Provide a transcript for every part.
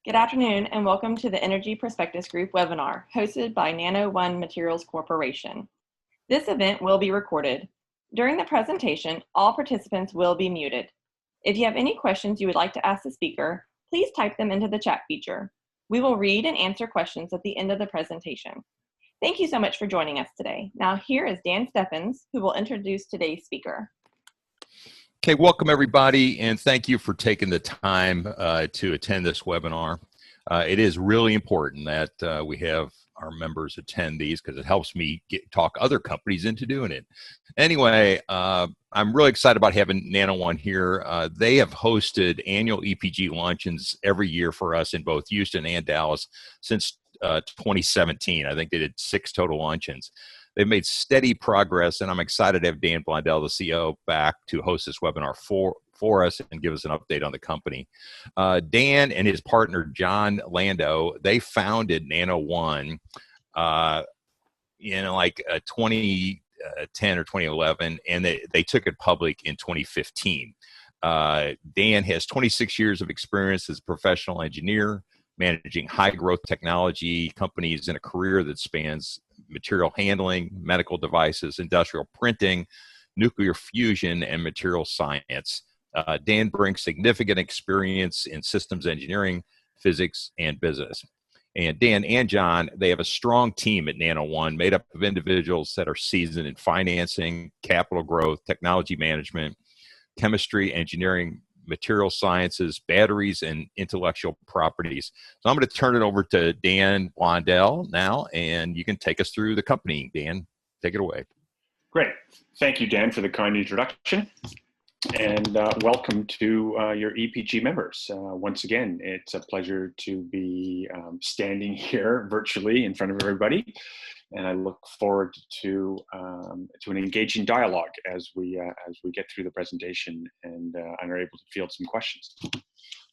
Good afternoon and welcome to the Energy Prospectus Group webinar hosted by Nano One Materials Corporation. This event will be recorded. During the presentation, all participants will be muted. If you have any questions you would like to ask the speaker, please type them into the chat feature. We will read and answer questions at the end of the presentation. Thank you so much for joining us today. Now here is Dan Steffens, who will introduce today's speaker. Okay, welcome everybody, and thank you for taking the time to attend this webinar. It is really important that we have our members attend these because it helps me talk other companies into doing it. Anyway, I'm really excited about having Nano One here. They have hosted annual EPG luncheons every year for us in both Houston and Dallas since 2017. I think they did 6 total luncheons. They've made steady progress, and I'm excited to have Dan Blondell, the CEO, back to host this webinar for us and give us an update on the company. Dan and his partner, John Lando, they founded Nano One in like 2010 or 2011, and they took it public in 2015. Dan has 26 years of experience as a professional engineer, managing high-growth technology companies in a career that spans material handling, medical devices, industrial printing, nuclear fusion, and material science. Dan brings significant experience in systems engineering, physics, and business. And Dan and John, they have a strong team at Nano One made up of individuals that are seasoned in financing, capital growth, technology management, chemistry, engineering, material sciences, batteries, and intellectual properties. So I'm going to turn it over to Dan Blondell now, and you can take us through the company. Dan, take it away. Great. Thank you, Dan, for the kind introduction. And welcome to your EPG members. Once again, it's a pleasure to be standing here virtually in front of everybody. And I look forward to an engaging dialogue as we get through the presentation and are able to field some questions.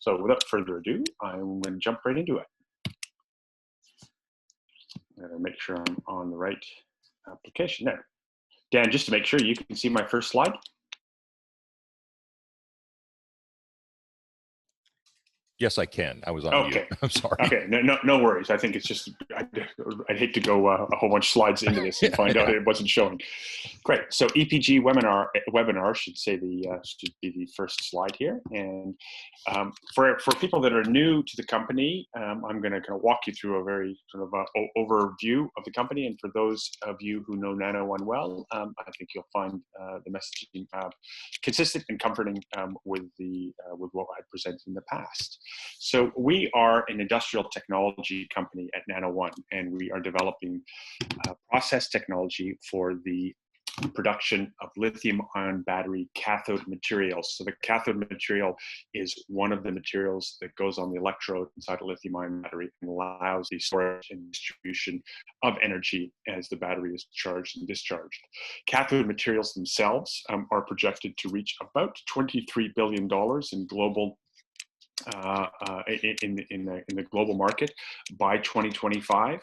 So without further ado, I'm going to jump right into it. Make sure I'm on the right application there. Dan, just to make sure, you can see my first slide. Yes, I can. I was on okay. mute. I'm sorry. Okay, no worries. I think it's just, I'd hate to go a whole bunch of slides into this and find out it wasn't showing. Great. So EPG webinar should be the first slide here. And for people that are new to the company, I'm going to kind of walk you through a very sort of overview of the company. And for those of you who know Nano One well, I think you'll find the messaging consistent and comforting with what I presented in the past. So we are an industrial technology company at Nano One, and we are developing process technology for the production of lithium-ion battery cathode materials. So the cathode material is one of the materials that goes on the electrode inside a lithium-ion battery and allows the storage and distribution of energy as the battery is charged and discharged. Cathode materials themselves are projected to reach about $23 billion in global in the global market by 2025.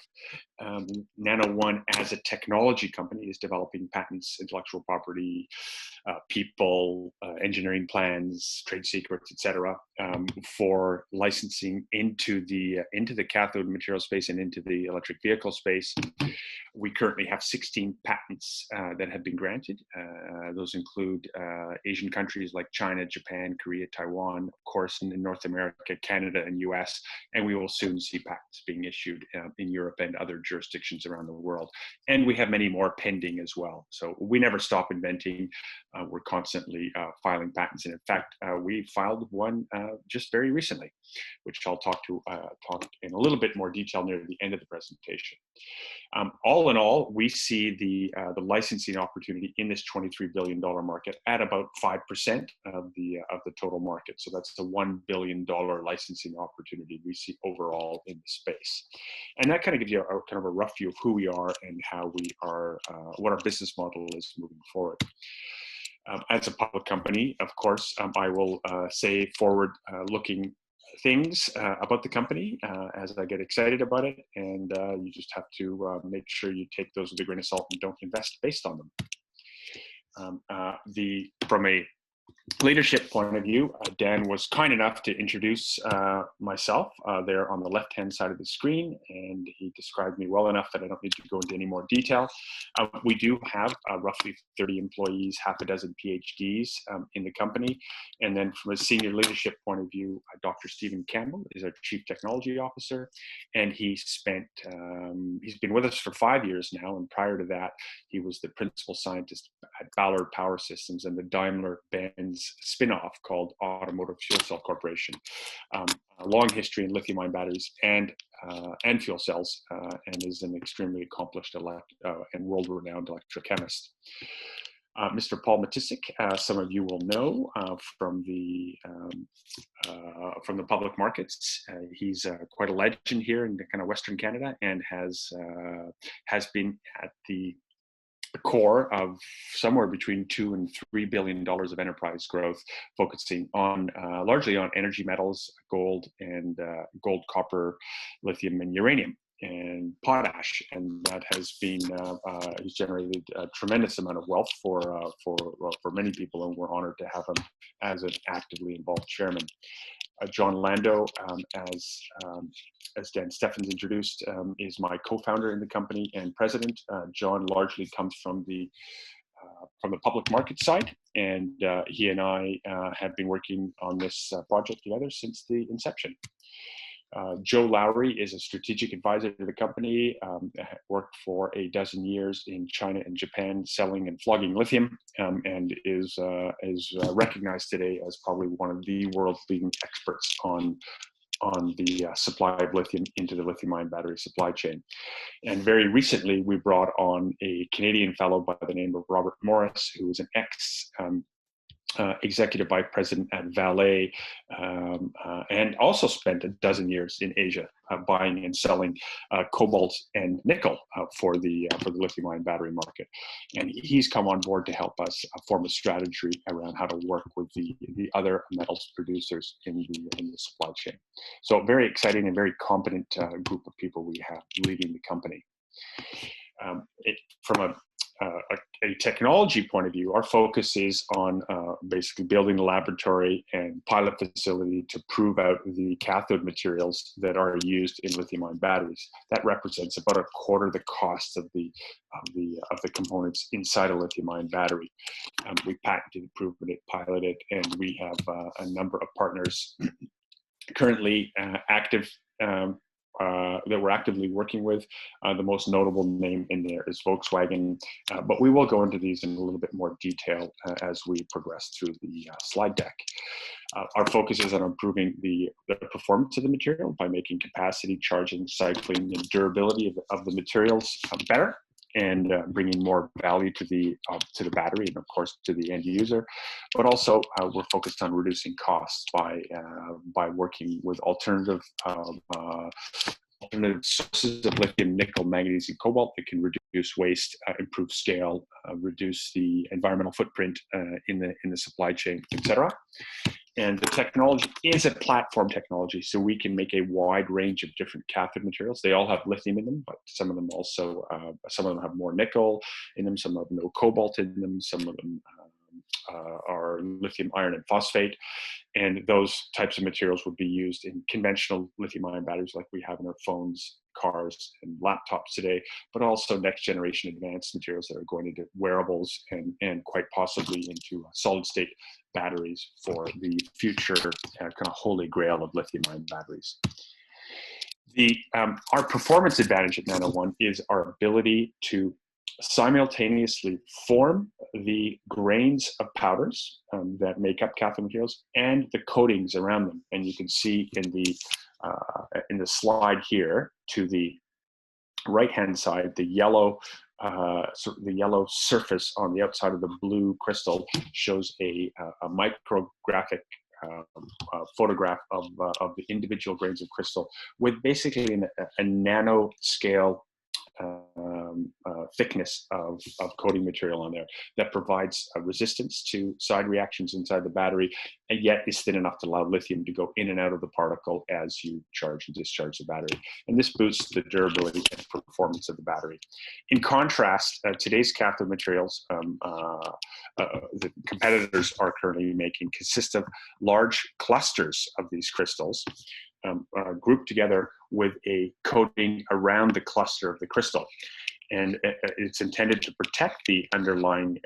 Nano One, as a technology company, is developing patents, intellectual property, people, engineering plans, trade secrets, etc., for licensing into the cathode material space and into the electric vehicle space. We currently have 16 patents that have been granted. Those include Asian countries like China, Japan, Korea, Taiwan, of course, in North America, Canada, and US, and we will soon see patents being issued in Europe and other jurisdictions around the world. And we have many more pending as well. So we never stop inventing. We're constantly filing patents. And in fact, we filed one just very recently, which I'll talk in a little bit more detail near the end of the presentation. All in all, we see the licensing opportunity in this $23 billion market at about 5% of the total market. So that's the $1 billion licensing opportunity we see overall in the space. And that kind of gives you kind of a rough view of who we are and how we are, what our business model is moving forward. As a public company, of course, I will say forward-looking things about the company as I get excited about it, and you just have to make sure you take those with a grain of salt and don't invest based on them. From a leadership point of view, Dan was kind enough to introduce myself there on the left-hand side of the screen, and he described me well enough that I don't need to go into any more detail. We do have roughly 30 employees, half a dozen PhDs in the company, and then from a senior leadership point of view, Dr. Stephen Campbell is our Chief Technology Officer, and he's been with us for 5 years now, and prior to that, he was the principal scientist at Ballard Power Systems and the Daimler-Benz spin-off called Automotive Fuel Cell Corporation. A long history in lithium-ion batteries and fuel cells, and is an extremely accomplished and world-renowned electrochemist. Mr. Paul Matisic, some of you will know from the public markets. He's quite a legend here in kind of Western Canada, and has been at the core of somewhere between $2 and $3 billion of enterprise growth, focusing on largely on energy metals, gold, copper, lithium, and uranium, and potash, and that has been he's generated a tremendous amount of wealth for many people, and we're honored to have him as an actively involved chairman. John Lando, as Dan Steffens introduced, is my co-founder in the company and president. John largely comes from the public market side, and he and I have been working on this project together since the inception. Joe Lowry is a strategic advisor to the company, worked for a dozen years in China and Japan selling and flogging lithium, and is recognized today as probably one of the world's leading experts on the supply of lithium into the lithium-ion battery supply chain. And very recently, we brought on a Canadian fellow by the name of Robert Morris, who is an executive vice president at Vale, and also spent a dozen years in Asia buying and selling cobalt and nickel for the lithium-ion battery market. And he's come on board to help us form a strategy around how to work with the other metals producers in the supply chain. So very exciting and very competent group of people we have leading the company. From a technology point of view, our focus is on basically building a laboratory and pilot facility to prove out the cathode materials that are used in lithium-ion batteries. That represents about a quarter the cost of the components inside a lithium-ion battery. We patented, proven it, piloted, and we have a number of partners currently active that we're actively working with. The most notable name in there is Volkswagen, but we will go into these in a little bit more detail as we progress through the slide deck. Our focus is on improving the performance of the material by making capacity, charging, cycling, and durability of the materials better, and bringing more value to the battery and of course to the end user. But also we're focused on reducing costs by working with alternative sources of lithium, nickel, manganese, and cobalt that can reduce waste, improve scale, reduce the environmental footprint in the supply chain, etc. And the technology is a platform technology, so we can make a wide range of different cathode materials. They all have lithium in them, but some of them also, some of them have more nickel in them, some have no cobalt in them, some of them are lithium iron and phosphate. And those types of materials would be used in conventional lithium-ion batteries like we have in our phones, cars, and laptops today, but also next generation advanced materials that are going into wearables and quite possibly into solid-state batteries for the future kind of holy grail of lithium-ion batteries. Our performance advantage at Nano One is our ability to simultaneously form the grains of powders that make up cathode materials and the coatings around them. And you can see in the slide here to the right-hand side, the yellow surface on the outside of the blue crystal shows a micrographic photograph of the individual grains of crystal with basically a nano scale thickness of coating material on there that provides a resistance to side reactions inside the battery, and yet is thin enough to allow lithium to go in and out of the particle as you charge and discharge the battery. And this boosts the durability and performance of the battery. In contrast, today's cathode materials the competitors are currently making consist of large clusters of these crystals grouped together with a coating around the cluster of the crystal. And it's intended to protect the underlying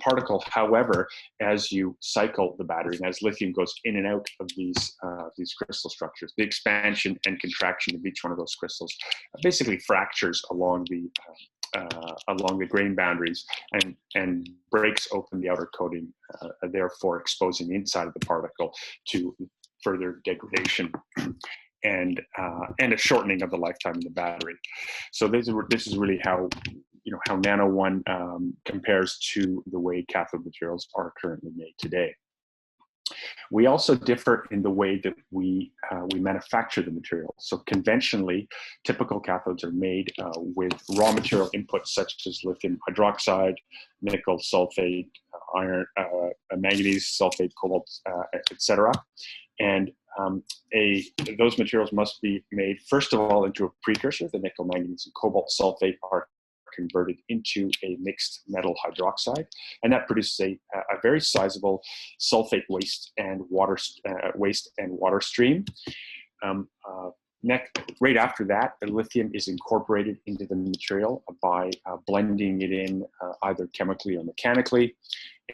particle. However, as you cycle the battery and as lithium goes in and out of these crystal structures, the expansion and contraction of each one of those crystals basically fractures along the grain boundaries and breaks open the outer coating, therefore exposing the inside of the particle to further degradation and a shortening of the lifetime of the battery. So this is really how Nano One compares to the way cathode materials are currently made today. We also differ in the way that we manufacture the material. So conventionally, typical cathodes are made with raw material inputs such as lithium hydroxide, nickel sulfate, iron, manganese sulfate, cobalt, etc. And those materials must be made, first of all, into a precursor. The nickel, manganese, and cobalt sulfate are converted into a mixed metal hydroxide, and that produces a very sizable sulfate waste and water stream. Right after that, the lithium is incorporated into the material by blending it in either chemically or mechanically,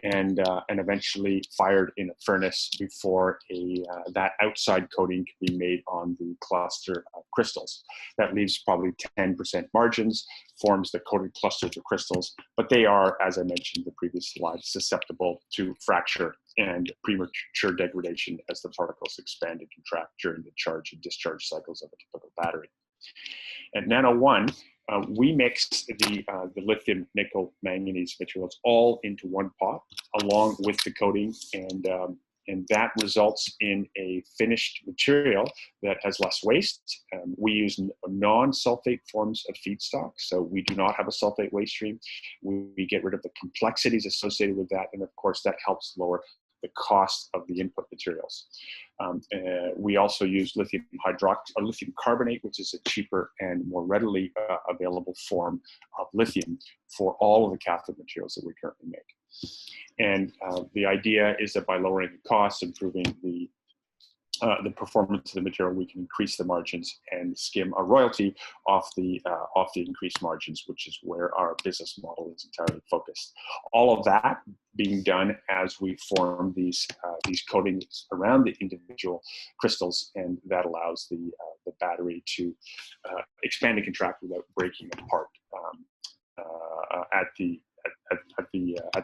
and eventually fired in a furnace before that outside coating can be made on the cluster of crystals. That leaves probably 10% margins, forms the coated clusters of crystals, but they are, as I mentioned in the previous slide, susceptible to fracture and premature degradation as the particles expand and contract during the charge and discharge cycles of a typical battery. At Nano One, we mix the lithium, nickel, manganese materials all into one pot, along with the coating, and that results in a finished material that has less waste. We use non-sulfate forms of feedstock, so we do not have a sulfate waste stream. We get rid of the complexities associated with that, and of course that helps lower the cost of the input materials. We also use lithium carbonate, which is a cheaper and more readily available form of lithium for all of the cathode materials that we currently make. And the idea is that by lowering the costs, improving the performance of the material, we can increase the margins and skim a royalty off the increased margins, which is where our business model is entirely focused. All of that being done as we form these coatings around the individual crystals, and that allows the battery to expand and contract without breaking apart at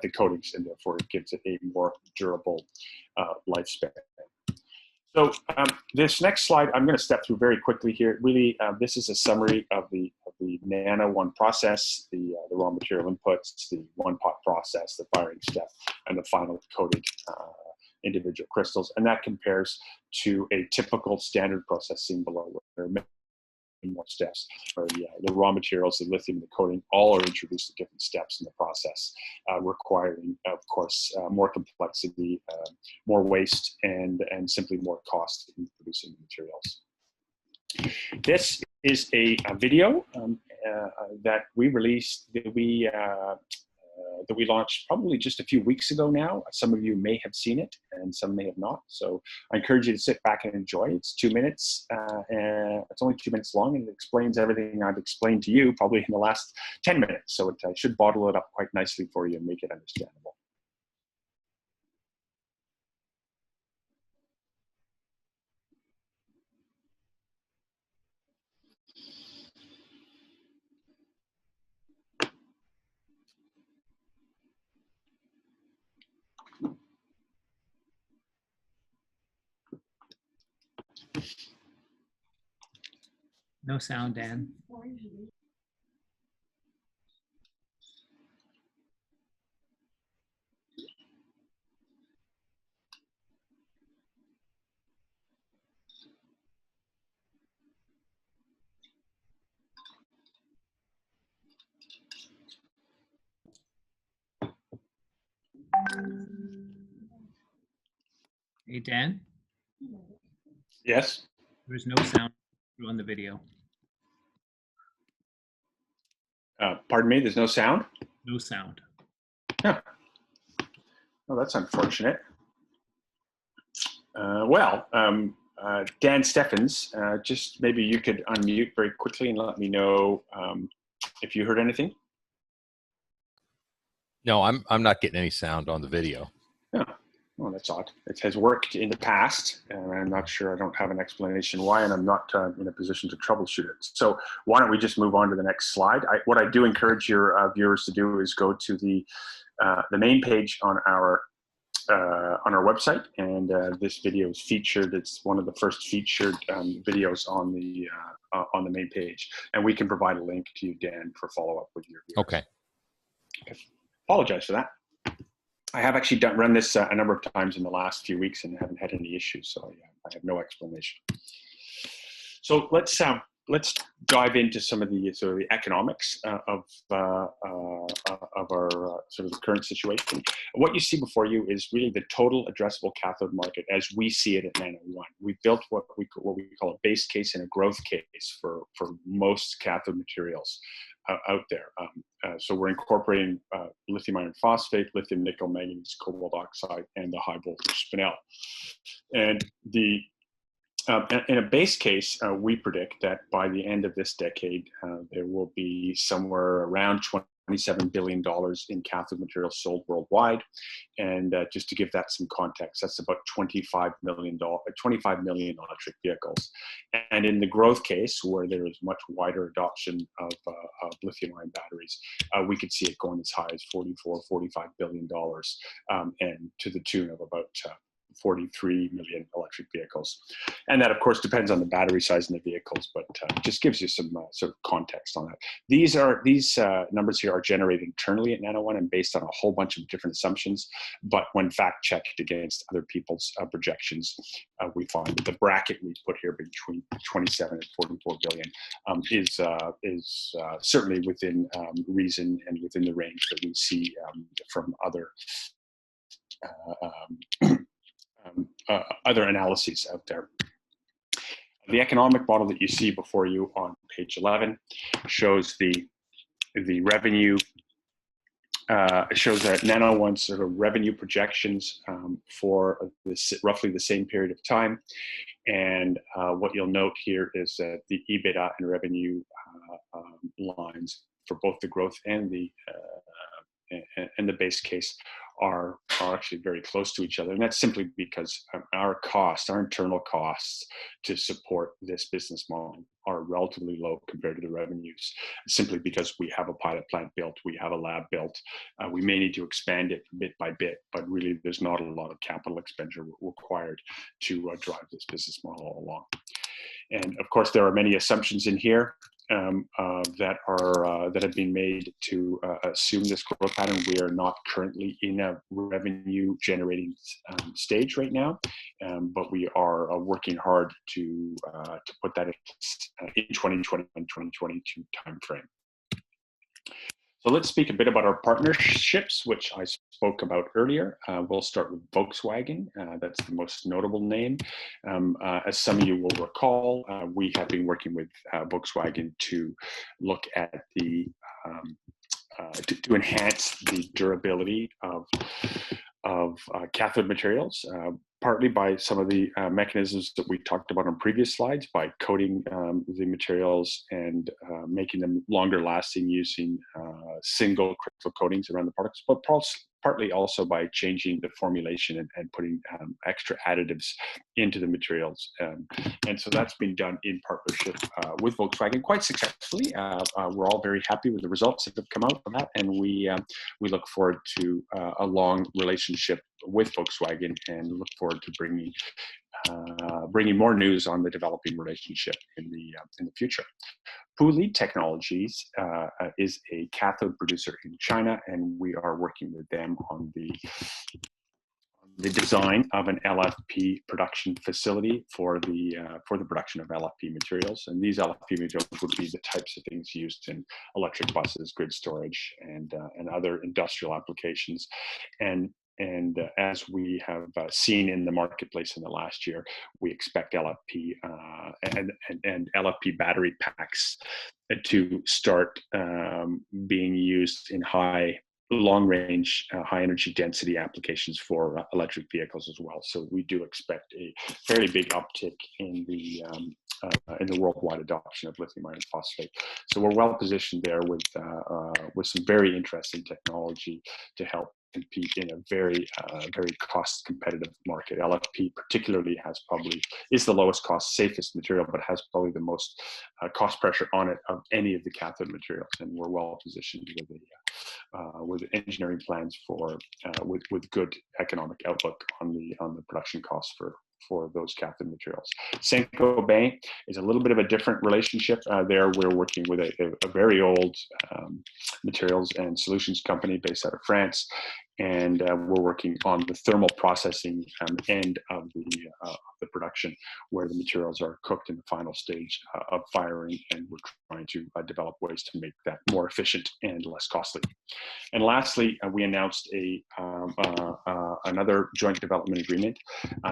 the coatings, and therefore it gives it a more durable lifespan. So this next slide, I'm going to step through very quickly here. Really, this is a summary of the Nano One process, the raw material inputs, the one pot process, the firing step, and the final coated individual crystals. And that compares to a typical standard process seen below, where there are many more steps, where the raw materials, the lithium, the coating, all are introduced at different steps in the process, requiring, of course, more complexity, more waste, and simply more cost in producing the materials. This is a video that we released, that we launched probably just a few weeks ago now. Some of you may have seen it and some may have not. So I encourage you to sit back and enjoy. It's 2 minutes. It's only 2 minutes long, and it explains everything I've explained to you probably in the last 10 minutes. So it should bottle it up quite nicely for you and make it understandable. No sound, Dan. Hey, Dan, Yes. there's no sound on the video. Pardon me, there's no sound? No sound. Huh. Well, that's unfortunate. Dan Steffens, just maybe you could unmute very quickly and let me know if you heard anything. No, I'm not getting any sound on the video. Yeah. Oh, that's odd. It has worked in the past, and I'm not sure. I don't have an explanation why, and I'm not in a position to troubleshoot it. So why don't we just move on to the next slide? What I do encourage your viewers to do is go to the main page on our website, and this video is featured. It's one of the first featured videos on the main page, and we can provide a link to you, Dan, for follow-up with your viewers. Okay. Apologize for that. I have actually run this a number of times in the last few weeks and haven't had any issues, so yeah, I have no explanation. So let's dive into some of the sort of the economics of our sort of the current situation. What you see before you is really the total addressable cathode market as we see it at Nano One. We built what we call a base case and a growth case for most cathode materials out there. So we're incorporating lithium iron phosphate, lithium nickel manganese cobalt oxide, and the high voltage spinel. And in a base case, we predict that by the end of this decade, there will be somewhere around $27 billion in cathode materials sold worldwide. And just to give that some context, that's about 25 million electric vehicles. And in the growth case, where there is much wider adoption of lithium-ion batteries, we could see it going as high as $44-45 billion, and to the tune of about 43 million electric vehicles. And that, of course, depends on the battery size in the vehicles, but just gives you some sort of context on that. These numbers here are generated internally at Nano One and based on a whole bunch of different assumptions, but when fact-checked against other people's projections, we find that the bracket we put here between 27 and 44 billion is certainly within reason and within the range that we see from other other analyses out there. The economic model that you see before you on page 11 shows the revenue, shows that Nano One's sort of revenue projections for roughly the same period of time. And what you'll note here is that the EBITDA and revenue lines for both the growth and the base case are actually very close to each other. And that's simply because our internal costs to support this business model are relatively low compared to the revenues, simply because we have a pilot plant built, we have a lab built. We may need to expand it bit by bit, but really there's not a lot of capital expenditure required to drive this business model along. And of course, there are many assumptions in here that have been made to assume this growth pattern. We are not currently in a revenue generating stage right now, but we are working hard to put that in 2020 and 2022 timeframe. So let's speak a bit about our partnerships, which I spoke about earlier. We'll start with Volkswagen. That's the most notable name. As some of you will recall, we have been working with Volkswagen to look at the to enhance the durability of cathode materials, partly by some of the mechanisms that we talked about on previous slides, by coating the materials and making them longer lasting using single crystal coatings around the particles, but partly also by changing the formulation and putting extra additives into the materials. And so that's been done in partnership with Volkswagen quite successfully. We're all very happy with the results that have come out of that, and we look forward to a long relationship with Volkswagen and look forward to bringing more news on the developing relationship in the future. Puli Technologies is a cathode producer in China, and we are working with them on the design of an LFP production facility for the production of LFP materials. And these LFP materials would be the types of things used in electric buses, grid storage, and other industrial applications. And as we have seen in the marketplace in the last year, we expect LFP and LFP battery packs to start being used in long range, high energy density applications for electric vehicles as well. So we do expect a fairly big uptick in the worldwide adoption of lithium iron phosphate. So we're well positioned there with some very interesting technology to help compete in a very cost competitive market. LFP particularly is the lowest cost, safest material, but has probably the most cost pressure on it of any of the cathode materials. And we're well positioned with engineering plans with good economic outlook on the production costs for those cathode materials. Saint-Gobain is a little bit of a different relationship. There we're working with a very old materials and solutions company based out of France, and we're working on the thermal processing end of the production, where the materials are cooked in the final stage of firing, and we're trying to develop ways to make that more efficient and less costly. And lastly, we announced another joint development agreement.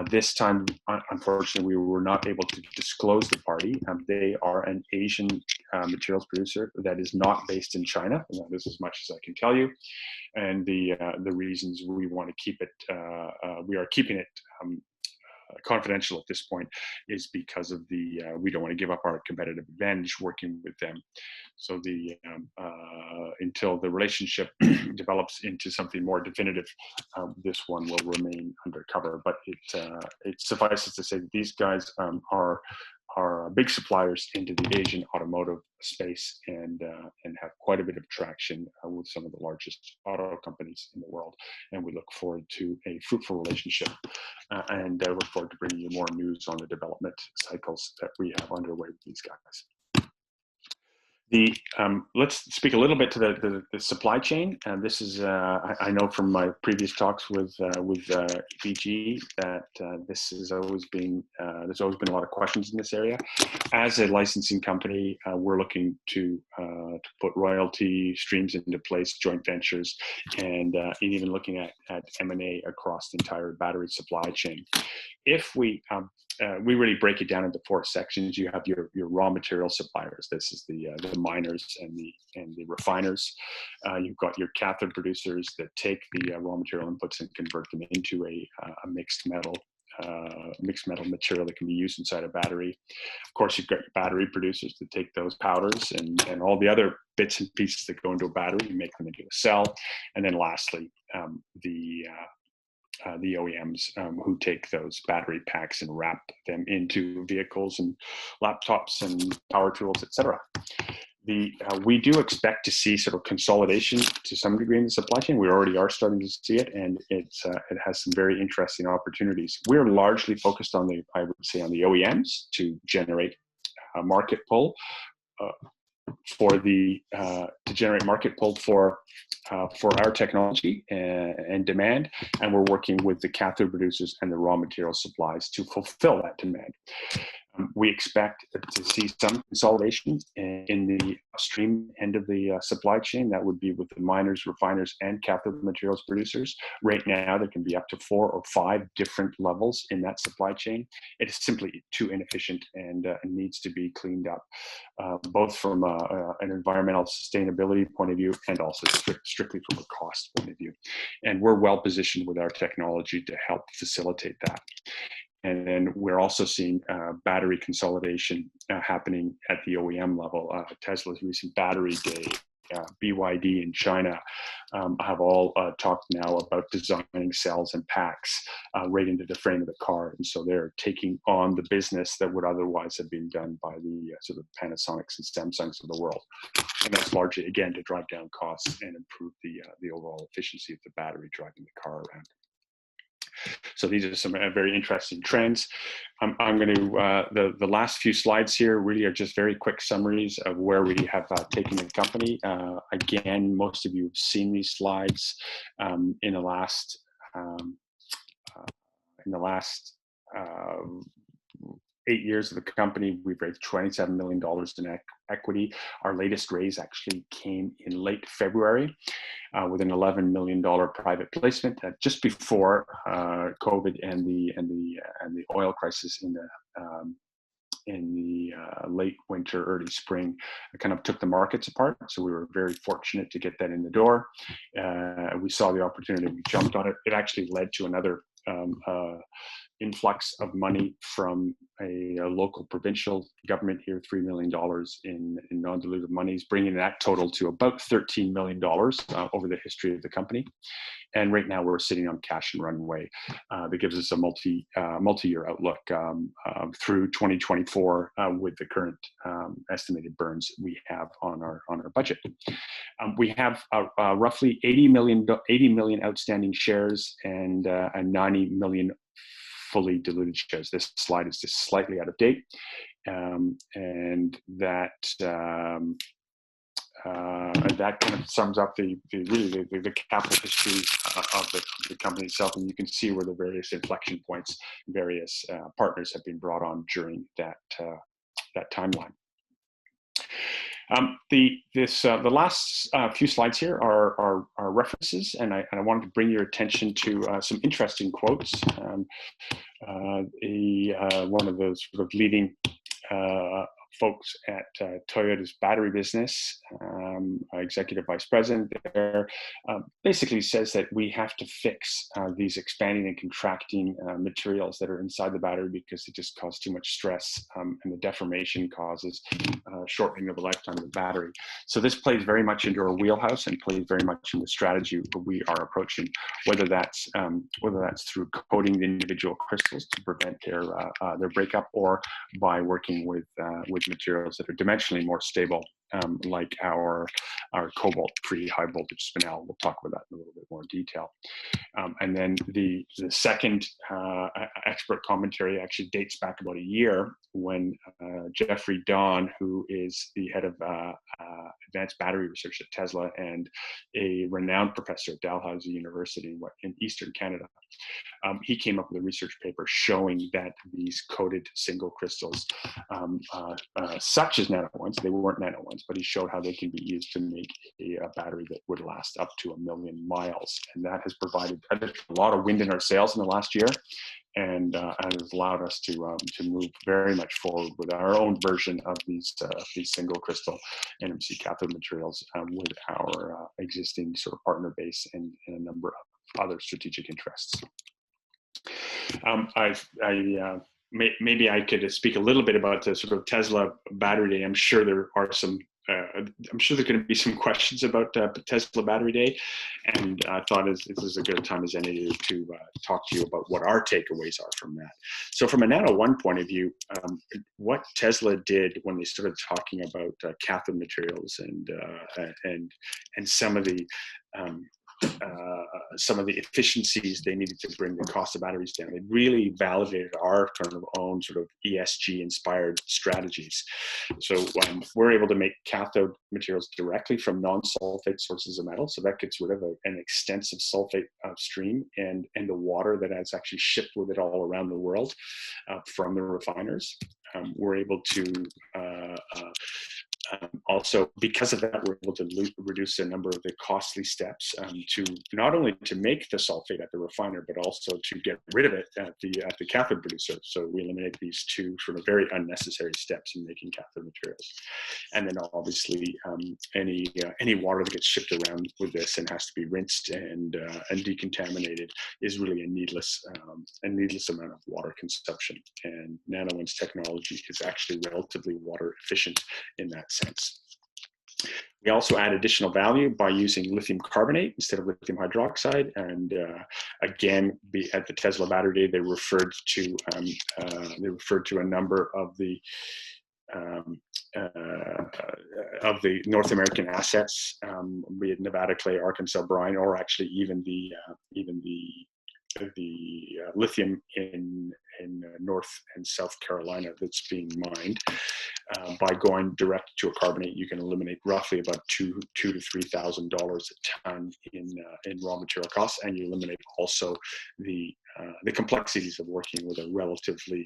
This time, unfortunately, we were not able to disclose the party. They are an Asian materials producer that is not based in China. This is as much as I can tell you. And the reasons we want to keep it, we are keeping it confidential at this point, is because of we don't want to give up our competitive advantage working with them. So until the relationship develops into something more definitive, this one will remain undercover. But it suffices to say that these guys are big suppliers into the Asian automotive space and have quite a bit of traction with some of the largest auto companies in the world. And we look forward to a fruitful relationship and look forward to bringing you more news on the development cycles that we have underway with these guys. Let's speak a little bit to the supply chain. And this is, I know from my previous talks with EPG that there's always been a lot of questions in this area. As a licensing company, we're looking to put royalty streams into place, joint ventures, and even looking at M&A across the entire battery supply chain. If we really break it down into 4 sections. You have your raw material suppliers. This is the miners and the refiners. You've got your cathode producers that take the raw material inputs and convert them into a mixed metal material that can be used inside a battery. Of course, you've got your battery producers that take those powders and all the other bits and pieces that go into a battery and make them into a cell. And then lastly, the OEMs who take those battery packs and wrap them into vehicles and laptops and power tools, etc. We do expect to see sort of consolidation to some degree in the supply chain. We already are starting to see it, and it has some very interesting opportunities. We're largely focused on the OEMs to generate a market pull for our technology and demand, and we're working with the cathode producers and the raw material supplies to fulfill that demand. We expect to see some consolidation in the upstream end of the supply chain. That would be with the miners, refiners, and cathode materials producers. Right now, there can be up to 4 or 5 different levels in that supply chain. It is simply too inefficient and needs to be cleaned up, both from an environmental sustainability point of view and also strictly from a cost point of view. And we're well positioned with our technology to help facilitate that. And then we're also seeing battery consolidation happening at the OEM level. Tesla's recent battery day, BYD in China have all talked now about designing cells and packs right into the frame of the car. And so they're taking on the business that would otherwise have been done by the sort of Panasonics and Samsungs of the world. And that's largely, again, to drive down costs and improve the overall efficiency of the battery driving the car around. So these are some very interesting trends. I'm going to, the last few slides here really are just very quick summaries of where we have taken the company. Again, most of you have seen these slides in the last 8 years of the company, we've raised $27 million in equity. Our latest raise actually came in late February with an $11 million private placement just before COVID and the oil crisis in the late winter, early spring, kind of took the markets apart. So we were very fortunate to get that in the door. We saw the opportunity, we jumped on it. It actually led to another influx of money from a local provincial government here, $3 million in non-dilutive monies, bringing that total to about $13 million over the history of the company. And right now we're sitting on cash and runway that gives us a multi-year outlook through 2024 with the current estimated burns we have on our budget. We have roughly 80 million outstanding shares and 90 million fully diluted shares. This slide is just slightly out of date, and that kind of sums up the capital history of the company itself, and you can see where the various inflection points, various partners have been brought on during that timeline. The last few slides here are references, and I wanted to bring your attention to some interesting quotes. One of those sort of leading folks at Toyota's battery business, executive vice president there, basically says that we have to fix these expanding and contracting materials that are inside the battery because it just causes too much stress, and the deformation causes shortening of the lifetime of the battery. So this plays very much into our wheelhouse and plays very much in the strategy we are approaching, whether that's through coating the individual crystals to prevent their breakup, or by working with materials that are dimensionally more stable, like our Cobaltfree high voltage spinel. We'll talk about that in a little bit more detail. And then the second expert commentary actually dates back about a year when Jeffrey Dawn, who is the head of advanced battery research at Tesla and a renowned professor at Dalhousie University in Eastern Canada, he came up with a research paper showing that these coated single crystals, such as Nano Ones, they weren't Nano Ones, but he showed how they can be used to make a battery that would last up to 1 million miles. And that has provided a lot of wind in our sails in the last year, and has allowed us to move very much forward with our own version of these single crystal NMC cathode materials with our existing sort of partner base and a number of other strategic interests. Maybe I could speak a little bit about the sort of Tesla Battery Day. I'm sure there are some. I'm sure there are going to be some questions about Tesla Battery Day, and I thought this is a good time as any to talk to you about what our takeaways are from that. So, from a Nano One point of view, what Tesla did when they started talking about cathode materials and some of the efficiencies they needed to bring the cost of batteries down. It really validated our kind of own sort of ESG inspired strategies. So we're able to make cathode materials directly from non-sulfate sources of metal. So that gets rid of an extensive sulfate stream and the water that is actually shipped with it all around the world from the refiners. We're able to also, because of that, we're able to reduce a number of the costly steps to not only to make the sulfate at the refiner, but also to get rid of it at the cathode producer. So we eliminate these two sort of very unnecessary steps in making cathode materials. And then obviously any water that gets shipped around with this and has to be rinsed and decontaminated is really a needless amount of water consumption. And Nano One's technology is actually relatively water efficient in that sense. We also add additional value by using lithium carbonate instead of lithium hydroxide. And again, at the Tesla Battery Day, they referred to a number of the North American assets, be it Nevada clay, Arkansas brine, or actually even the lithium in North and South Carolina that's being mined. By going direct to a carbonate, you can eliminate roughly about $2,000 to $3,000 a ton in raw material costs, and you eliminate also the complexities of working with a relatively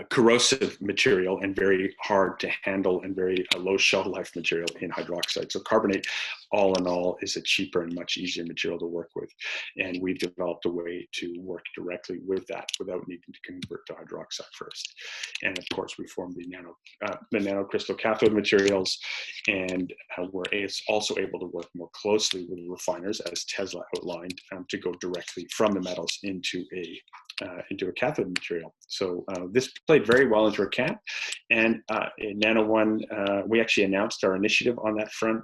corrosive material and very hard to handle and very low shelf life material in hydroxide. So carbonate, all in all, is a cheaper and much easier material to work with. And we've developed a way to work directly with that without needing to convert to hydroxide first. And of course, we formed the nanocrystal cathode materials, and we're also able to work more closely with refiners, as Tesla outlined, to go directly from the metals into a cathode material. So this played very well into our camp. And in Nano One, we actually announced our initiative on that front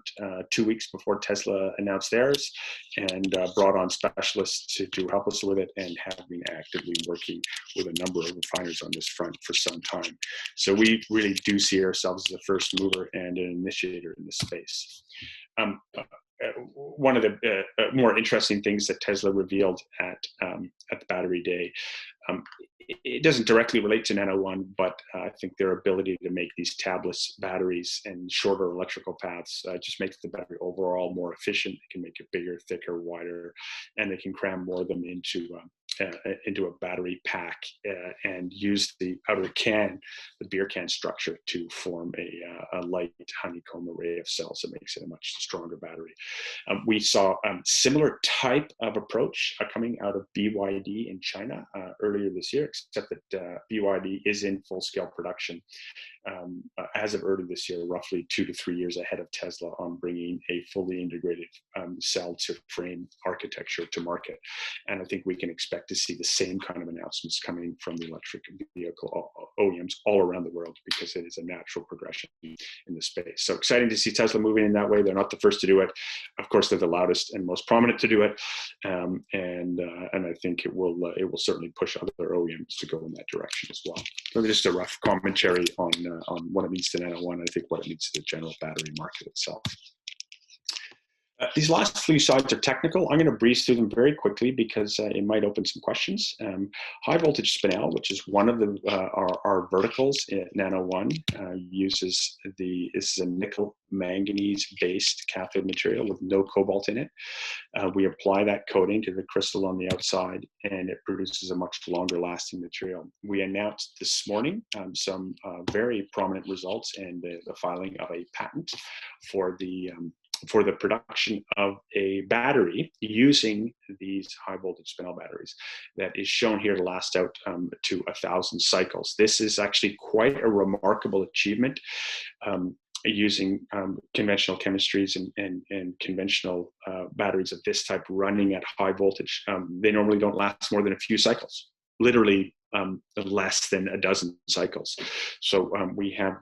2 weeks before Tesla announced theirs, and brought on specialists to help us with it, and have been actively working with a number of refiners on this front for some time. So we really do see ourselves as a first mover and an initiator in this space. One of the more interesting things that Tesla revealed at the Battery Day, it doesn't directly relate to Nano One, but I think their ability to make these tabless batteries and shorter electrical paths just makes the battery overall more efficient. They can make it bigger, thicker, wider, and they can cram more of them into a battery pack and use the outer can, the beer can structure, to form a light honeycomb array of cells that makes it a much stronger battery. We saw a similar type of approach coming out of BYD in China earlier this year, except that BYD is in full-scale production as of early this year, roughly 2 to 3 years ahead of Tesla on bringing a fully integrated cell-to-frame architecture to market. And I think we can expect to see the same kind of announcements coming from the electric vehicle OEMs all around the world, because it is a natural progression in the space. So exciting to see Tesla moving in that way. They're not the first to do it. Of course, they're the loudest and most prominent to do it. And I think it will certainly push other OEMs to go in that direction as well. So just a rough commentary on what it means to Nano One, I think what it means to the general battery market itself. These last few slides are technical. I'm going to breeze through them very quickly because it might open some questions. High voltage spinel, which is one of our verticals in Nano One, this is a nickel manganese based cathode material with no cobalt in it. We apply that coating to the crystal on the outside, and it produces a much longer lasting material. We announced this morning some very prominent results and the filing of a patent for the production of a battery using these high voltage spinel batteries that is shown here to last out to 1,000 cycles. This is actually quite a remarkable achievement using conventional chemistries and conventional batteries of this type running at high voltage. They normally don't last more than a few cycles, literally less than a dozen cycles. So we have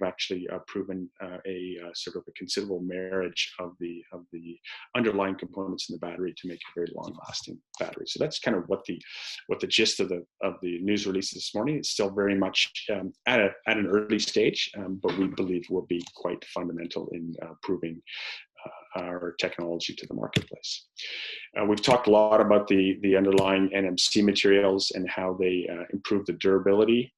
actually proven a sort of a considerable marriage of the underlying components in the battery to make a very long-lasting battery. So that's kind of what the gist of the news release this morning. It's still very much at an early stage, but we believe will be quite fundamental in proving our technology to the marketplace. We've talked a lot about the underlying NMC materials and how they improve the durability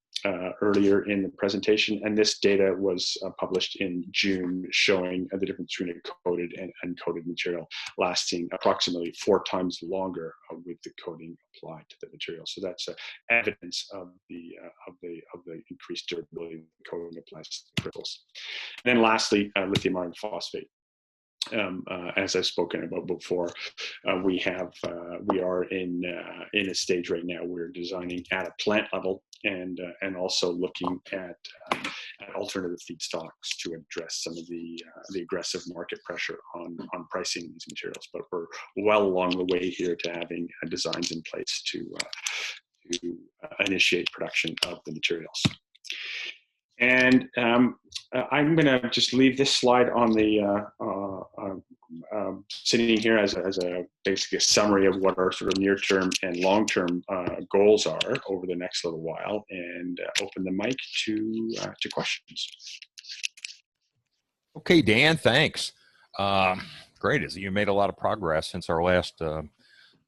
earlier in the presentation, and this data was published in June, showing the difference between a coated and uncoated material lasting approximately 4 times longer with the coating applied to the material. So that's evidence of the increased durability the coating applies to the crystals. And then lastly, lithium iron phosphate. As I've spoken about before, we are in a stage right now. We're designing at a plant level and also looking at alternative feedstocks to address some of the aggressive market pressure on pricing these materials. But we're well along the way here to having designs in place to initiate production of the materials. And I'm going to just leave this slide on the sitting here as basically a summary of what our sort of near-term and long-term goals are over the next little while, and open the mic to questions. Okay, Dan, thanks. Great. You made a lot of progress since our last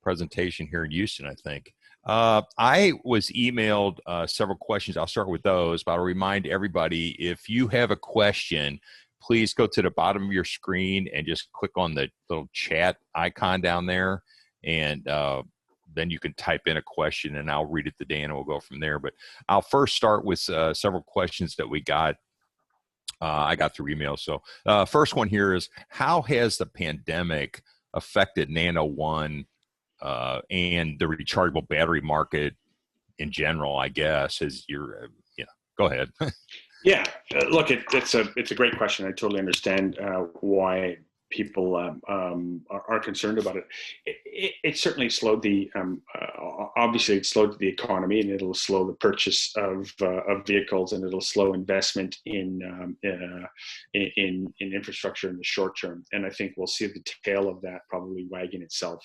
presentation here in Houston, I think. I was emailed several questions. I'll start with those, but I'll remind everybody, if you have a question, please go to the bottom of your screen and just click on the little chat icon down there, and then you can type in a question and I'll read it to Dan and we'll go from there. But I'll first start with several questions that we got. I got through email. So first one here is, how has the pandemic affected Nano One and the rechargeable battery market in general, I guess, as you're, go ahead. Yeah, look, it's a great question. I totally understand why people are concerned about it. It certainly slowed obviously it slowed the economy, and it'll slow the purchase of vehicles, and it'll slow investment in infrastructure in the short term. And I think we'll see the tail of that probably wagging itself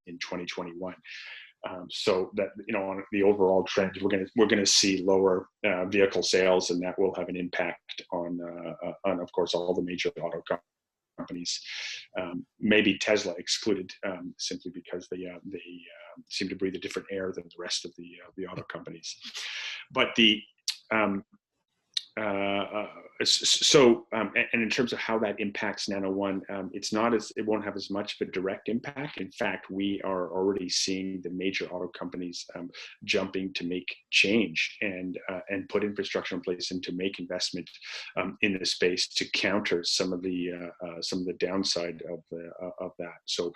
in 2021. So that, on the overall trend, we're gonna see lower vehicle sales, and that will have an impact on of course all the major auto companies, maybe Tesla excluded, simply because they seem to breathe a different air than the rest of the auto companies. But and in terms of how that impacts Nano One, it won't have as much of a direct impact. In fact, we are already seeing the major auto companies jumping to make change and put infrastructure in place and to make investment in this space to counter some of the downside of that. So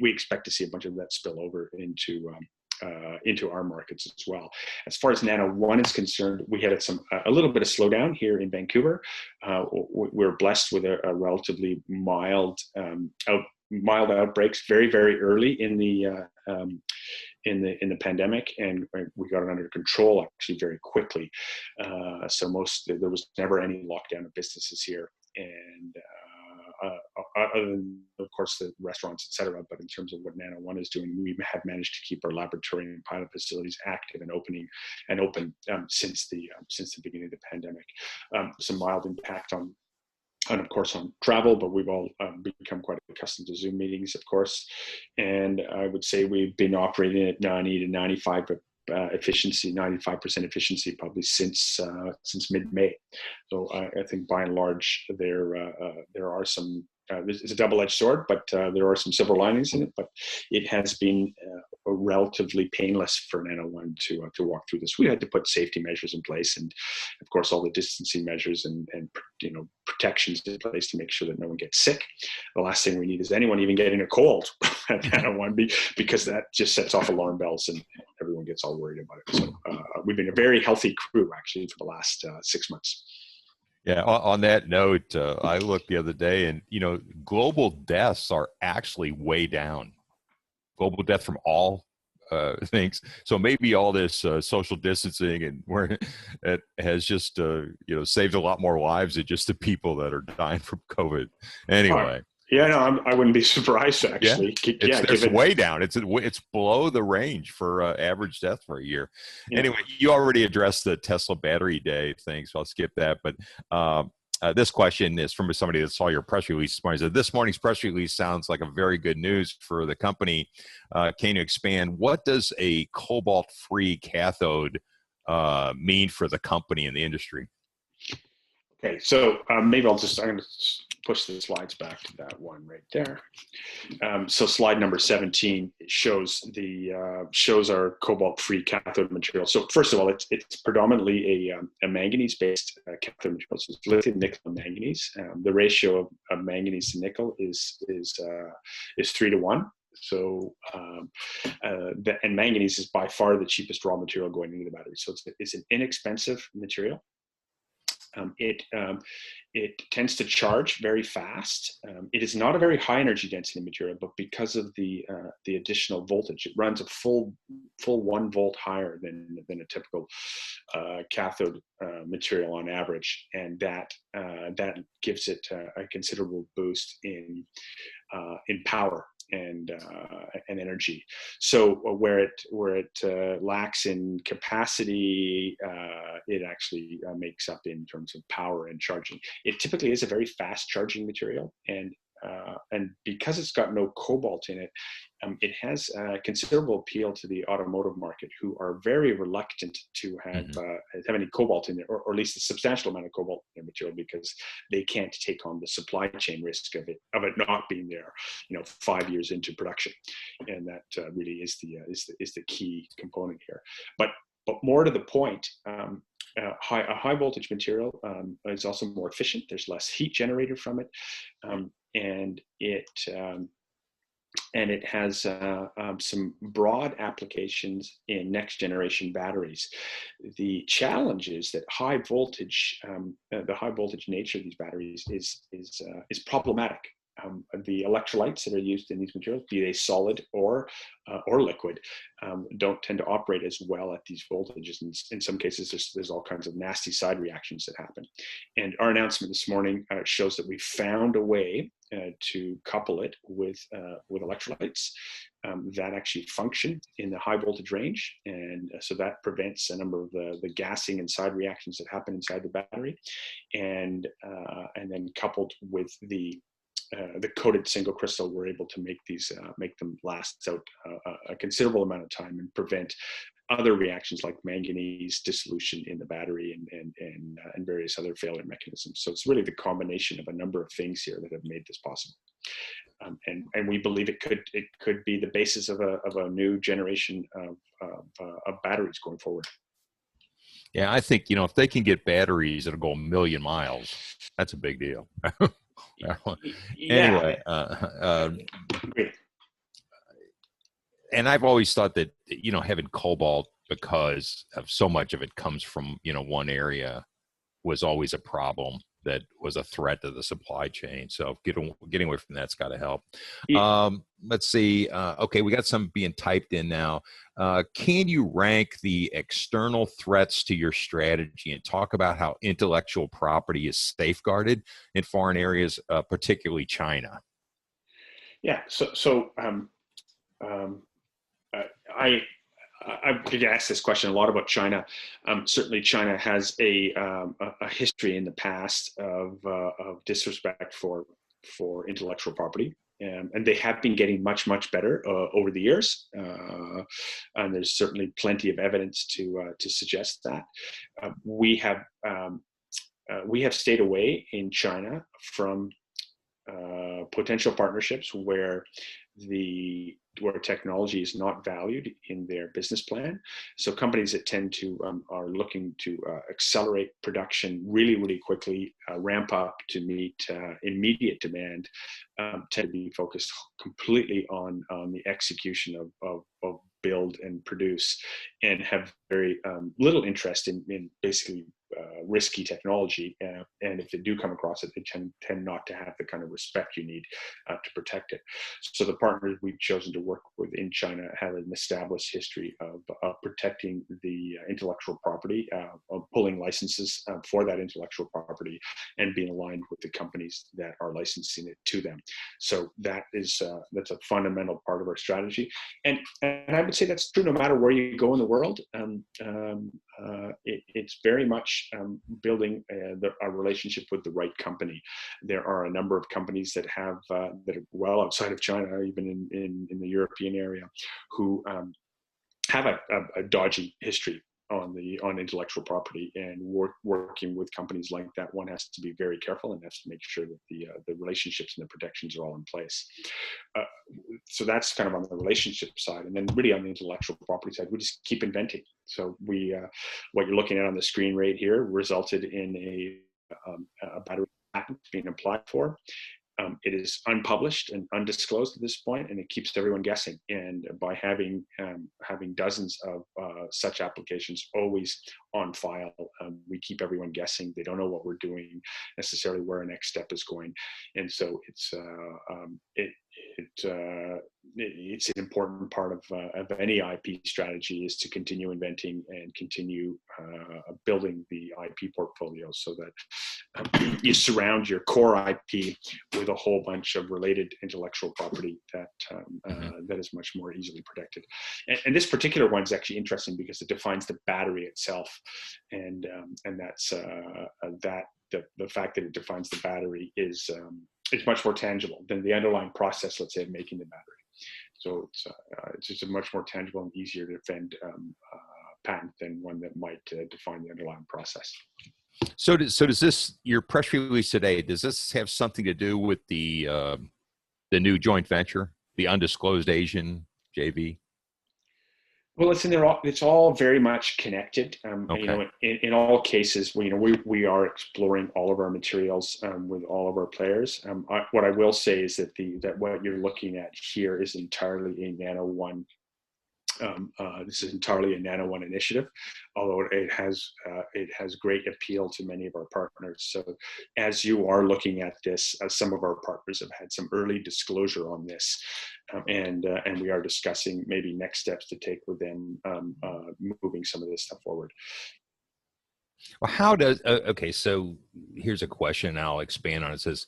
we expect to see a bunch of that spill over into our markets as well. As far as Nano One is concerned, we had a little bit of slowdown here in Vancouver. We're blessed with a relatively mild outbreaks very, very early in the pandemic, and we got it under control actually very quickly. So there was never any lockdown of businesses here, and other than, of course, the restaurants, et cetera. But in terms of what Nano One is doing, we have managed to keep our laboratory and pilot facilities active and open since the beginning of the pandemic. Some mild impact on of course on travel, but we've all become quite accustomed to Zoom meetings, of course. And I would say we've been operating at 90 to 95 efficiency, 95% efficiency, probably since mid-May. So I think by and large there are some. It's a double-edged sword, but there are some silver linings in it. But it has been relatively painless for Nano One to walk through this. We had to put safety measures in place, and of course all the distancing measures and protections in place to make sure that no one gets sick. The last thing we need is anyone even getting a cold at Nano One, because that just sets off alarm bells and everyone gets all worried about it. So we've been a very healthy crew actually for the last 6 months. Yeah. On that note, I looked the other day, and global deaths are actually way down. Global death from all things. So maybe all this social distancing and where it has just saved a lot more lives than just the people that are dying from COVID. Anyway. Yeah, no, I wouldn't be surprised actually. Yeah, it's way down. It's below the range for average death for a year. Yeah. Anyway, you already addressed the Tesla Battery Day thing, so I'll skip that. But this question is from somebody that saw your press release this morning. So this morning's press release sounds like a very good news for the company. Can you expand? What does a cobalt-free cathode mean for the company and the industry? Okay, so maybe I'm going to push the slides back to that one right there. So slide number 17 shows our cobalt-free cathode material. So first of all, it's predominantly a manganese-based cathode material. So it's lithium, nickel, and manganese. The ratio of manganese to nickel is 3 to 1. So, and manganese is by far the cheapest raw material going into the battery. So it's an inexpensive material. It tends to charge very fast. It is not a very high energy density material, but because of the additional voltage, it runs a full 1 volt higher than a typical cathode material on average, and that gives it a considerable boost in power and energy. So where it lacks in capacity, it actually makes up in terms of power and charging. It typically is a very fast charging material, and because it's got no cobalt in it, it has considerable appeal to the automotive market, who are very reluctant to have any cobalt in there, or at least a substantial amount of cobalt in their material, because they can't take on the supply chain risk of it not being there, 5 years into production, and that really is the key component here. But more to the point, a high voltage material is also more efficient. There's less heat generated from it, and it has some broad applications in next generation batteries. The challenge is that the high voltage nature of these batteries is problematic. The electrolytes that are used in these materials, be they solid or liquid, don't tend to operate as well at these voltages. And in some cases, there's all kinds of nasty side reactions that happen. And our announcement this morning shows that we found a way to couple it with electrolytes that actually function in the high voltage range, and so that prevents a number of the gassing and side reactions that happen inside the battery, and then coupled with the coated single crystal, we're able to make them last out a considerable amount of time and prevent other reactions like manganese dissolution in the battery and various other failure mechanisms. So it's really the combination of a number of things here that have made this possible. And we believe it could be the basis of a new generation of batteries going forward. Yeah, I think, if they can get batteries that'll go a million miles, that's a big deal. Anyway, and I've always thought that, having cobalt, because of so much of it comes from, one area, was always a problem that was a threat to the supply chain. So getting away from that's got to help. Let's see. Okay, we got some being typed in now. Can you rank the external threats to your strategy and talk about how intellectual property is safeguarded in foreign areas, particularly China? Yeah. I get asked this question a lot about China. Certainly, China has a history in the past of disrespect for intellectual property, and they have been getting much better over the years. And there's certainly plenty of evidence to suggest that. We have stayed away in China from potential partnerships where technology is not valued in their business plan. So companies that tend to are looking to accelerate production really quickly, ramp up to meet immediate demand, tend to be focused completely on the execution of build and produce, and have very little interest in basically risky technology, and if they do come across it, they tend not to have the kind of respect you need to protect it. So the partners we've chosen to work with in China have an established history of protecting the intellectual property, of pulling licenses for that intellectual property, and being aligned with the companies that are licensing it to them. So that's a fundamental part of our strategy, and I would say that's true no matter where you go in the world. It's very much building a relationship with the right company. There are a number of companies that are well outside of China, even in the European area, who have a dodgy history on intellectual property, and working with companies like that, one has to be very careful and has to make sure that the relationships and the protections are all in place. So that's kind of on the relationship side, and then really on the intellectual property side, we just keep inventing. So what you're looking at on the screen right here resulted in a battery patent being applied for. It is unpublished and undisclosed at this point, and it keeps everyone guessing. And by having dozens of such applications always on file, we keep everyone guessing. They don't know what we're doing necessarily, where our next step is going, and so it's an important part of any IP strategy, is to continue inventing and continue building the IP portfolio, so that you surround your core IP with a whole bunch of related intellectual property that is much more easily protected. And this particular one is actually interesting because it defines the battery itself, and that's the fact that it defines the battery is it's much more tangible than the underlying process, let's say, of making the battery. So it's just a much more tangible and easier to defend patent than one that might define the underlying process. So does this, your press release today, does this have something to do with the new joint venture, the undisclosed Asian JV? Well, it's all very much connected. Okay. You know, in all cases, we are exploring all of our materials with all of our players. What I will say is that that what you're looking at here is entirely a Nano One. This is entirely a Nano One initiative, although it has great appeal to many of our partners. So as you are looking at this, some of our partners have had some early disclosure on this, and we are discussing maybe next steps to take with them, moving some of this stuff forward. Well, how does, okay, so here's a question I'll expand on. It says,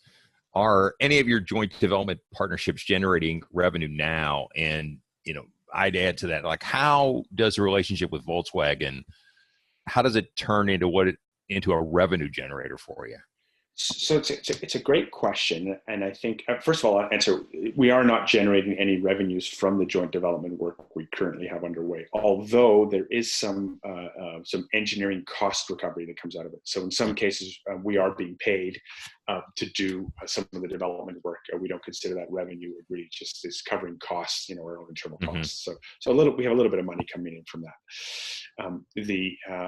are any of your joint development partnerships generating revenue now? And, I'd add to that, like, how does the relationship with Volkswagen, how does it turn into a revenue generator for you? So it's a great question, and I think first of all, I'll answer. We are not generating any revenues from the joint development work we currently have underway. Although there is some engineering cost recovery that comes out of it. So in some cases, we are being paid to do some of the development work. We don't consider that revenue. It really just is covering costs, our own internal costs. So we have a little bit of money coming in from that.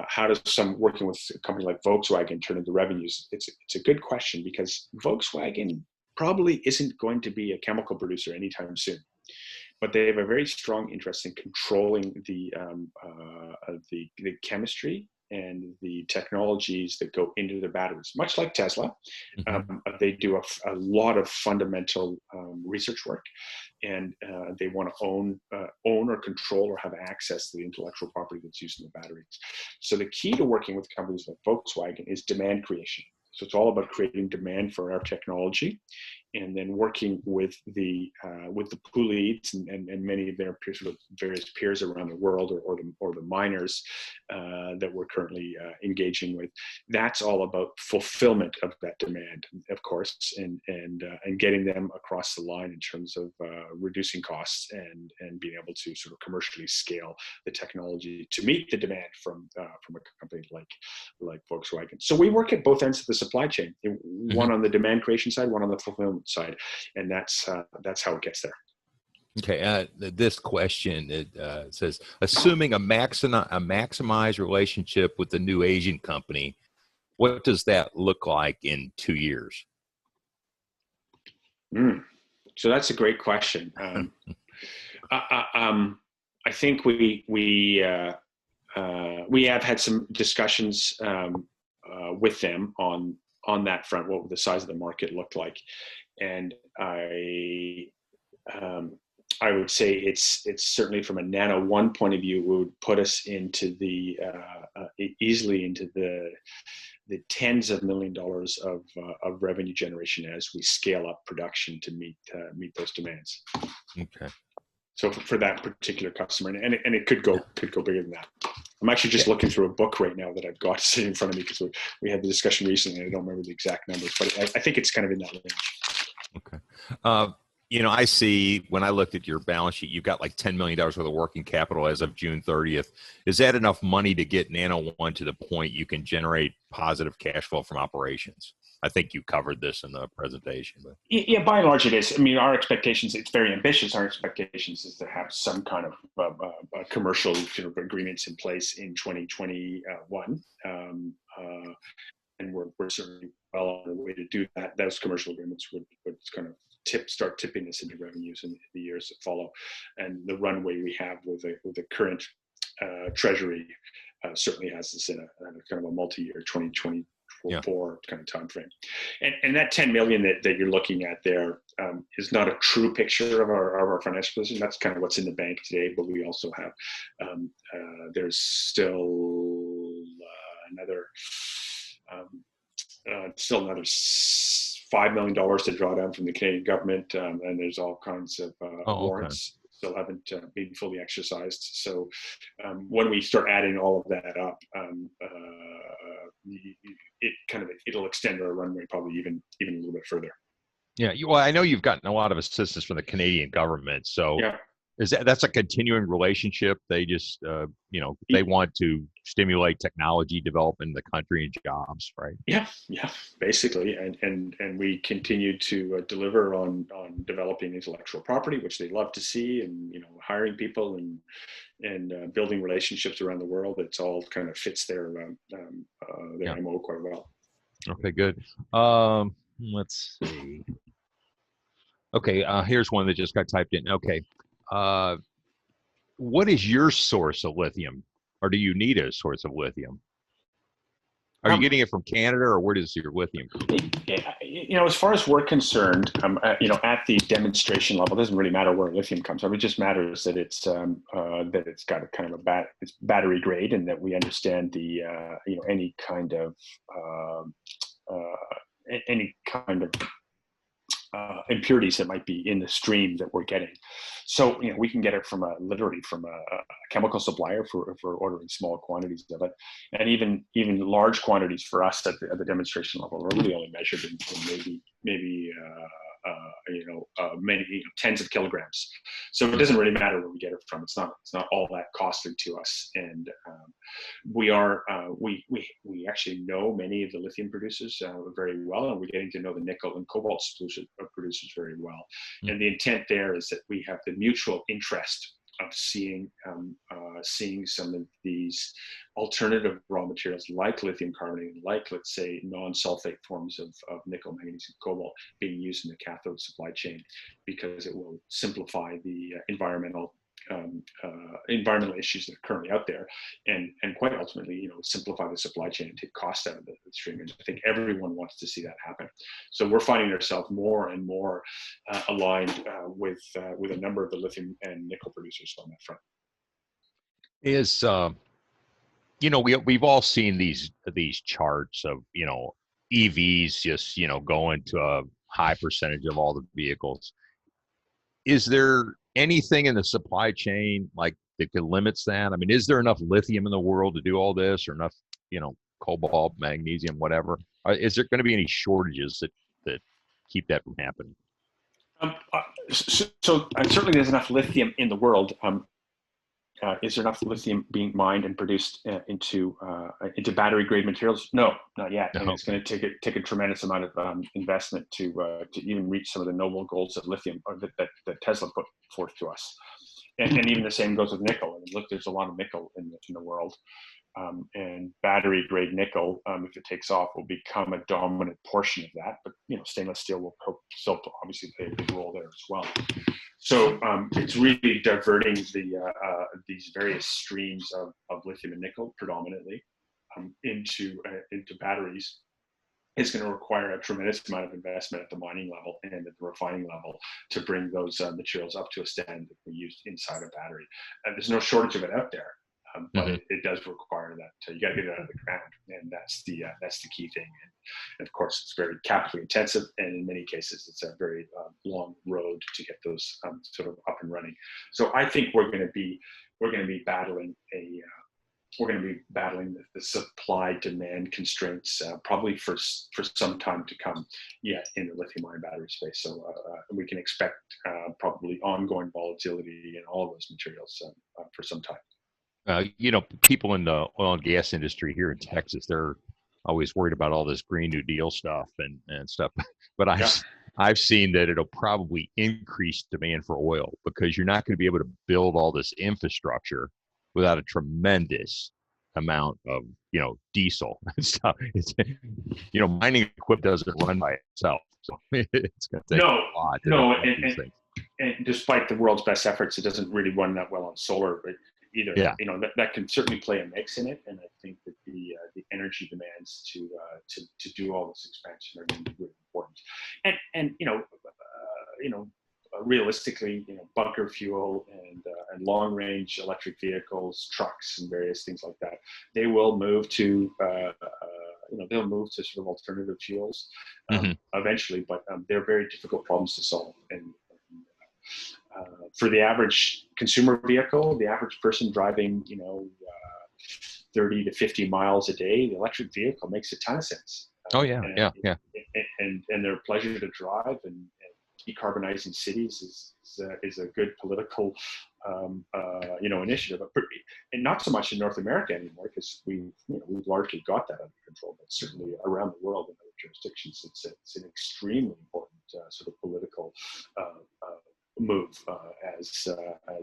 How does working with a company like Volkswagen turn into revenues? It's a good question, because Volkswagen probably isn't going to be a chemical producer anytime soon, but they have a very strong interest in controlling the chemistry and the technologies that go into their batteries, much like Tesla. They do a lot of fundamental research work, and they want to own or control or have access to the intellectual property that's used in the batteries. So the key to working with companies like Volkswagen is demand creation. So it's all about creating demand for our technology, and then working with the pool leads and many of their peers, various peers around the world, or the miners that we're currently engaging with. That's all about fulfillment of that demand, of course, and getting them across the line in terms of reducing costs and being able to sort of commercially scale the technology to meet the demand from a company like Volkswagen. So we work at both ends of the supply chain, one on the demand creation side, one on the fulfillment side, and that's how it gets there. Okay, this question, it says, assuming a maximized relationship with the new Asian company, what does that look like in 2 years? So that's a great question. I think we have had some discussions with them on that front, what would the size of the market look like, and I would say it's certainly, from a Nano One point of view, would put us into easily into the tens of $1 million of revenue generation as we scale up production to meet those demands. Okay. So for that particular customer, and it could go bigger than that. I'm actually just looking through a book right now that I've got sitting in front of me, because we had the discussion recently, and I don't remember the exact numbers, but I think it's kind of in that range. Okay. I see, when I looked at your balance sheet, you've got like $10 million worth of working capital as of June 30th. Is that enough money to get Nano One to the point you can generate positive cash flow from operations? I think you covered this in the presentation. But. Yeah, by and large it is. I mean, our expectations, it's very ambitious. Our expectations is to have some kind of commercial agreements in place in 2021. And we're certainly well on our way to do that. Those commercial agreements would kind of start tipping us into revenues in the years that follow. And the runway we have with the current treasury certainly has us in a kind of a multi-year 2024 kind of time frame. And that 10 million that you're looking at there is not a true picture of our financial position. That's kind of what's in the bank today, but we also have there's still another $5 million to draw down from the Canadian government, and there's all kinds of warrants still haven't been fully exercised. So when we start adding all of that up, it'll extend our runway probably even a little bit further. Yeah, well, I know you've gotten a lot of assistance from the Canadian government. So Yeah. that's a continuing relationship? They just, they want to stimulate technology development in the country and jobs, right? Yeah, basically, and we continue to deliver on developing intellectual property, which they love to see, and hiring people and building relationships around the world. It's all kind of fits their Yeah. MO quite well. Okay, good. Let's see. Okay, here's one that just got typed in. Okay, what is your source of lithium, or do you need a source of lithium? Are you getting it from Canada, or where does your lithium come from? As far as we're concerned, at the demonstration level, it doesn't really matter where lithium comes from. It just matters that it's got a kind of it's battery grade, and that we understand the any kind of impurities that might be in the stream that we're getting. So we can get it from literally from a chemical supplier for ordering small quantities of it, and even large quantities for us at the demonstration level are really only measured in maybe many tens of kilograms. So it doesn't really matter where we get it from. It's not all that costly to us, and we actually know many of the lithium producers very well, and we're getting to know the nickel and cobalt producers very well. And the intent there is that we have the mutual interest of seeing some of these alternative raw materials like lithium carbonate, like, let's say, non-sulfate forms of nickel, manganese, and cobalt being used in the cathode supply chain, because it will simplify the environmental issues that are currently out there, and quite ultimately, simplify the supply chain and take cost out of the stream. And I think everyone wants to see that happen. So we're finding ourselves more and more aligned with a number of the lithium and nickel producers on that front. Is we've all seen these charts of EVs just going to a high percentage of all the vehicles. Is there anything in the supply chain that could limits that? I mean, is there enough lithium in the world to do all this, or enough cobalt, magnesium, whatever? Is there going to be any shortages that keep that from happening? So certainly there's enough lithium in the world. Is there enough lithium being mined and produced into battery grade materials? No, not yet. And it's going to take a tremendous amount of investment to even reach some of the noble goals of lithium that Tesla put forth to us. And even the same goes with nickel. I mean, look, there's a lot of nickel in the world. And battery grade nickel, if it takes off, will become a dominant portion of that. But stainless steel will still obviously play a big role there as well. So it's really diverting these various streams of lithium and nickel predominantly into batteries. It's going to require a tremendous amount of investment at the mining level and at the refining level to bring those materials up to a standard that we use inside a battery. There's no shortage of it out there. But it does require that you got to get it out of the ground, and that's the key thing. And of course, it's very capital intensive, and in many cases, it's a very long road to get those sort of up and running. So I think we're going to be battling the supply demand constraints probably for some time to come yet in the lithium-ion battery space. So we can expect probably ongoing volatility in all of those materials for some time. People in the oil and gas industry here in Texas, they're always worried about all this Green New Deal stuff and stuff. But I've seen that it'll probably increase demand for oil, because you're not going to be able to build all this infrastructure without a tremendous amount of diesel and stuff. It's, mining equipment doesn't run by itself, so it's going to take a lot. And despite the world's best efforts, it doesn't really run that well on solar either. Yeah. That can certainly play a mix in it, and I think that the energy demands to do all this expansion are going to be really important. And realistically, bunker fuel and long range electric vehicles, trucks, and various things like that, they will move to they'll move to sort of alternative fuels eventually, but they're very difficult problems to solve. And for the average consumer vehicle, the average person driving 30 to 50 miles a day, the electric vehicle makes a ton of sense. Oh yeah, yeah. And and they're a pleasure to drive, and decarbonizing cities is a good political initiative, and not so much in North America anymore, because we've largely got that under control, but certainly around the world in other jurisdictions, it's an extremely important sort of political move as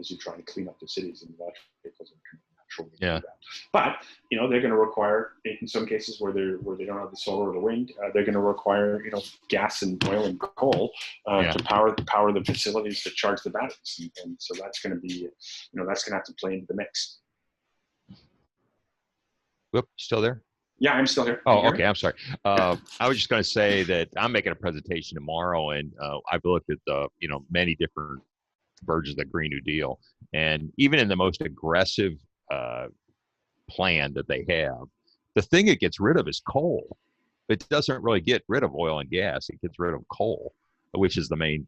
you're trying to clean up the cities, and electric vehicles are kind of natural way to do that. But they're going to require, in some cases where they don't have the solar or the wind, they're going to require gas and oil and coal to power the facilities that charge the batteries, and so that's going to be that's going to have to play into the mix. Whoop, still there? Yeah, I'm still here. Oh, okay. I'm sorry. I was just going to say that I'm making a presentation tomorrow, and I've looked at the many different versions of the Green New Deal, and even in the most aggressive plan that they have, the thing it gets rid of is coal. It doesn't really get rid of oil and gas. It gets rid of coal, which is the main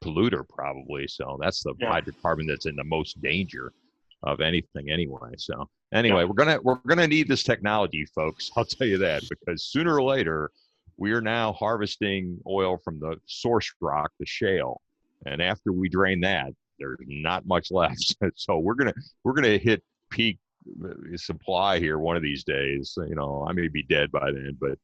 polluter probably. So that's the hydrocarbon that's in the most danger of anything anyway. So anyway, we're gonna need this technology, folks. I'll tell you that, because sooner or later we are now harvesting oil from the source rock, the shale, and after we drain that, there's not much left. So we're gonna hit peak supply here one of these days. I may be dead by then, but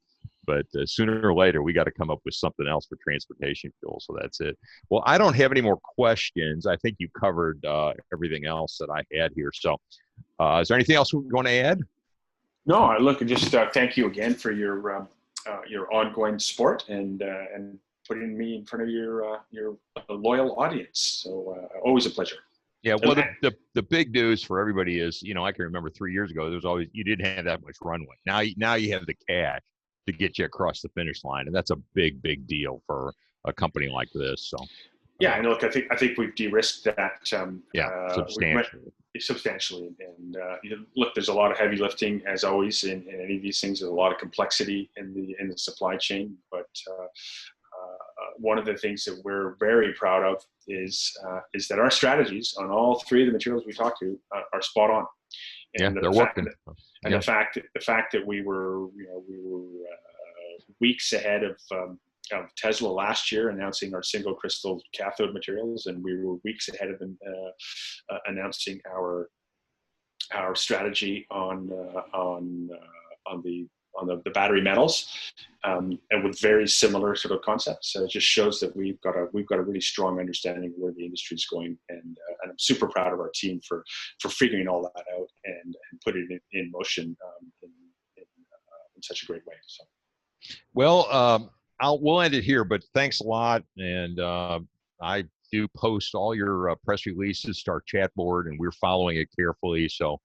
sooner or later we got to come up with something else for transportation fuel. So that's it. Well, I don't have any more questions. I think you covered everything else that I had here. So is there anything else we're going to add? No, look, just thank you again for your ongoing support and putting me in front of your loyal audience. So always a pleasure. Yeah, well, the big news for everybody is, I can remember 3 years ago, there was always, you didn't have that much runway. Now you have the cash to get you across the finish line, and that's a big deal for a company like this. So yeah, and look, I think we've de-risked that substantially. And look, there's a lot of heavy lifting as always in any of these things. There's a lot of complexity in the supply chain, but one of the things that we're very proud of is that our strategies on all three of the materials we talked to are spot on. And they're working. The fact that we were weeks ahead of Tesla last year announcing our single crystal cathode materials, and we were weeks ahead of them announcing our strategy on the battery metals, and with very similar sort of concepts. So it just shows that we've got a really strong understanding of where the industry is going, and I'm super proud of our team for figuring all that out and putting it in motion in such a great way. So, well, we'll end it here, but thanks a lot, and I do post all your press releases to our chat board, and we're following it carefully. So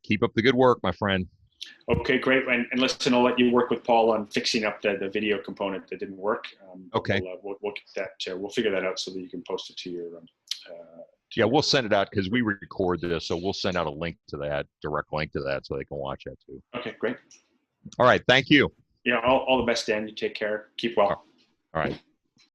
keep up the good work, my friend. Okay, great. And listen, I'll let you work with Paul on fixing up the video component that didn't work. Okay. We'll get that. We'll figure that out so that you can post it to your. Yeah, we'll send it out because we record this, so we'll send out a link to that, direct link to that, so they can watch that too. Okay, great. All right, thank you. Yeah, all the best, Dan. You take care. Keep well. All right.